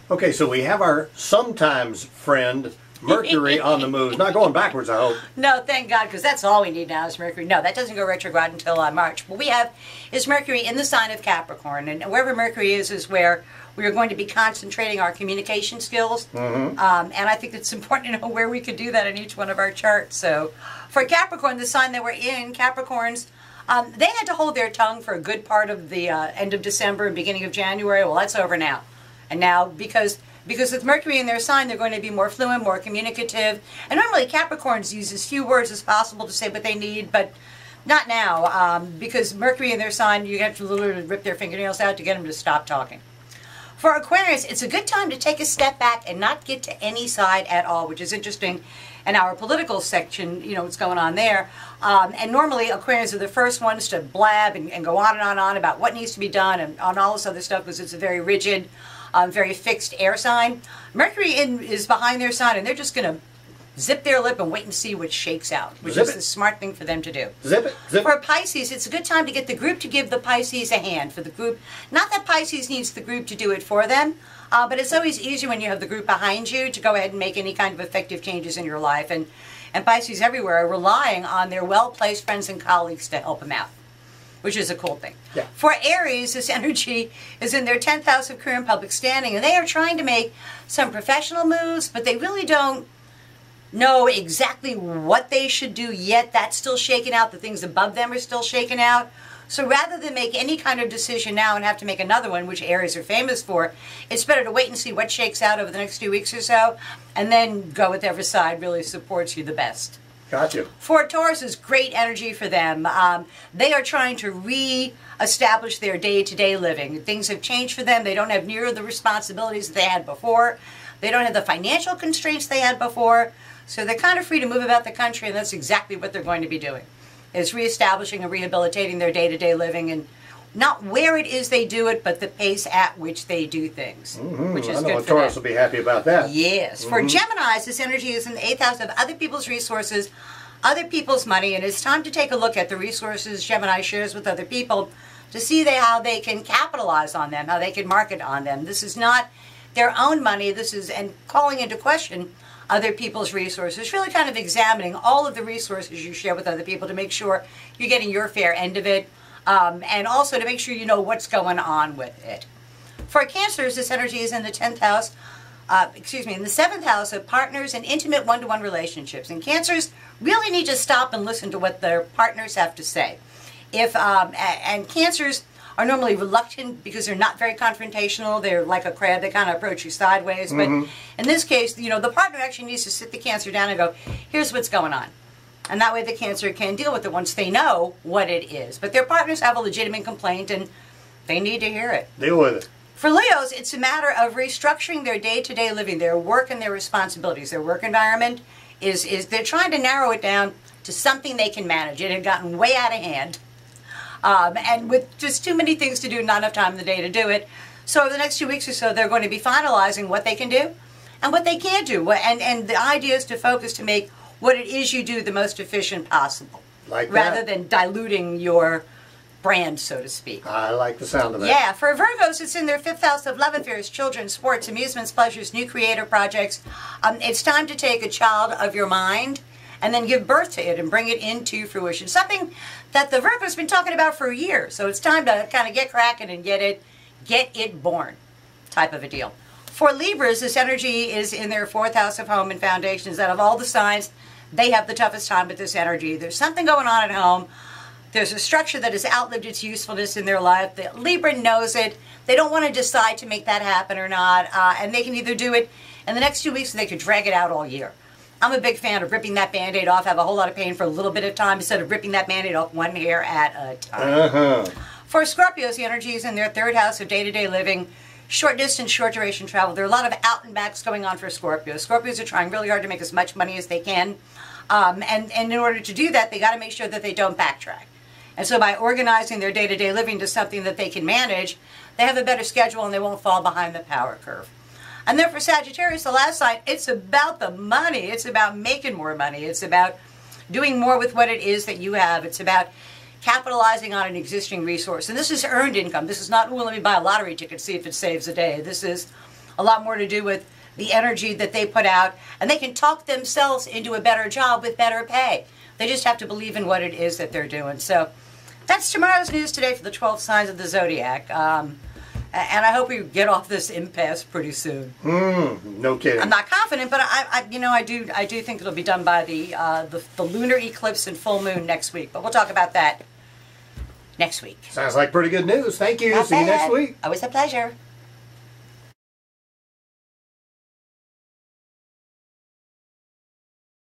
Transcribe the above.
Okay, so we have our sometimes friend Mercury on the move. Not going backwards, I hope. No, thank God, because that's all we need now is Mercury. No, that doesn't go retrograde until March. What we have is Mercury in the sign of Capricorn, and wherever Mercury is where we are going to be concentrating our communication skills. And I think it's important to know where we could do that in each one of our charts. So for Capricorn, the sign that we're in, Capricorns, they had to hold their tongue for a good part of the end of December and beginning of January. Well, that's over now. And now, because with Mercury in their sign, they're going to be more fluent, more communicative. And normally Capricorns use as few words as possible to say what they need, but not now. Because Mercury in their sign, you have to literally rip their fingernails out to get them to stop talking. For Aquarius, it's a good time to take a step back and not get to any side at all, which is interesting in our political section, you know, what's going on there. And normally Aquarians are the first ones to blab and go on and on about what needs to be done and on all this other stuff because it's a very rigid, very fixed air sign. Mercury is behind their sign, and they're just going to zip their lip and wait and see what shakes out, which is the smart thing for them to do. Zip it. Zip. For Pisces, it's a good time to get the group to give the Pisces a hand. For the group, not that Pisces needs the group to do it for them, but it's always easier when you have the group behind you to go ahead and make any kind of effective changes in your life. And Pisces everywhere are relying on their well-placed friends and colleagues to help them out, which is a cool thing. Yeah. For Aries, this energy is in their 10th house of career and public standing, and they are trying to make some professional moves, but they really don't know exactly what they should do yet. That's still shaken out. The things above them are still shaken out. So rather than make any kind of decision now and have to make another one, which Aries are famous for, it's better to wait and see what shakes out over the next 2 weeks or so, and then go with whatever side really supports you the best. Gotcha. For Taurus is great energy for them. They are trying to re-establish their day-to-day living. Things have changed for them. They don't have near the responsibilities that they had before. They don't have the financial constraints they had before. So they're kind of free to move about the country, and that's exactly what they're going to be doing, is reestablishing and rehabilitating their day-to-day living, and not where it is they do it, but the pace at which they do things, which is I know good for Taurus them. will be happy about that. Yes. For Geminis, this energy is in the 8th house of other people's resources, other people's money, and it's time to take a look at the resources Gemini shares with other people to see how they can capitalize on them, how they can market on them. This is not their own money. This is, and calling into question other people's resources, really kind of examining all of the resources you share with other people to make sure you're getting your fair end of it, and also to make sure you know what's going on with it. For Cancers, this energy is in the 10th house, in the 7th house of partners and intimate one-to-one relationships. And Cancers really need to stop and listen to what their partners have to say. And Cancers are normally reluctant because they're not very confrontational. They're like a crab. They kind of approach you sideways. But in this case, you know, the partner actually needs to sit the Cancer down and go, here's what's going on. And that way the Cancer can deal with it once they know what it is. But their partners have a legitimate complaint, and they need to hear it. Deal with it. For Leos, it's a matter of restructuring their day-to-day living, their work and their responsibilities. Their work environment is they're trying to narrow it down to something they can manage. It had gotten way out of hand. And with just too many things to do, not enough time in the day to do it. So over the next 2 weeks or so, they're going to be finalizing what they can do and what they can't do. And the idea is to focus to make what it is you do the most efficient possible. Like that. Rather than diluting your brand, so to speak. I like the sound of that. Yeah, for Virgos, it's in their 5th house of love affairs, children, sports, amusements, pleasures, new creative projects. It's time to take a child of your mind and then give birth to it and bring it into fruition. Something that the Virgo's been talking about for a year. So it's time to kind of get cracking and get it born type of a deal. For Libras, this energy is in their 4th house of home and foundations. Out of all the signs, they have the toughest time with this energy. There's something going on at home. There's a structure that has outlived its usefulness in their life. The Libra knows it. They don't want to decide to make that happen or not. And they can either do it in the next 2 weeks or they could drag it out all year. I'm a big fan of ripping that Band-Aid off, have a whole lot of pain for a little bit of time instead of ripping that Band-Aid off one hair at a time. For Scorpios, the energy is in their 3rd house of day-to-day living, short distance, short duration travel. There are a lot of out and backs going on for Scorpios. Scorpios are trying really hard to make as much money as they can. And in order to do that, they got to make sure that they don't backtrack. And so by organizing their day-to-day living to something that they can manage, they have a better schedule and they won't fall behind the power curve. And then for Sagittarius, the last sign, it's about the money. It's about making more money. It's about doing more with what it is that you have. It's about capitalizing on an existing resource. And this is earned income. This is not, well, let me buy a lottery ticket, see if it saves a day. This is, a lot more to do with the energy that they put out, and they can talk themselves into a better job with better pay. They just have to believe in what it is that they're doing. So that's tomorrow's news today for the 12 signs of the zodiac. And I hope we get off this impasse pretty soon. No kidding. I'm not confident, but I do think it'll be done by the lunar eclipse and full moon next week. But we'll talk about that next week. Sounds like pretty good news. Thank you. Not See you bad. next week. Always a pleasure.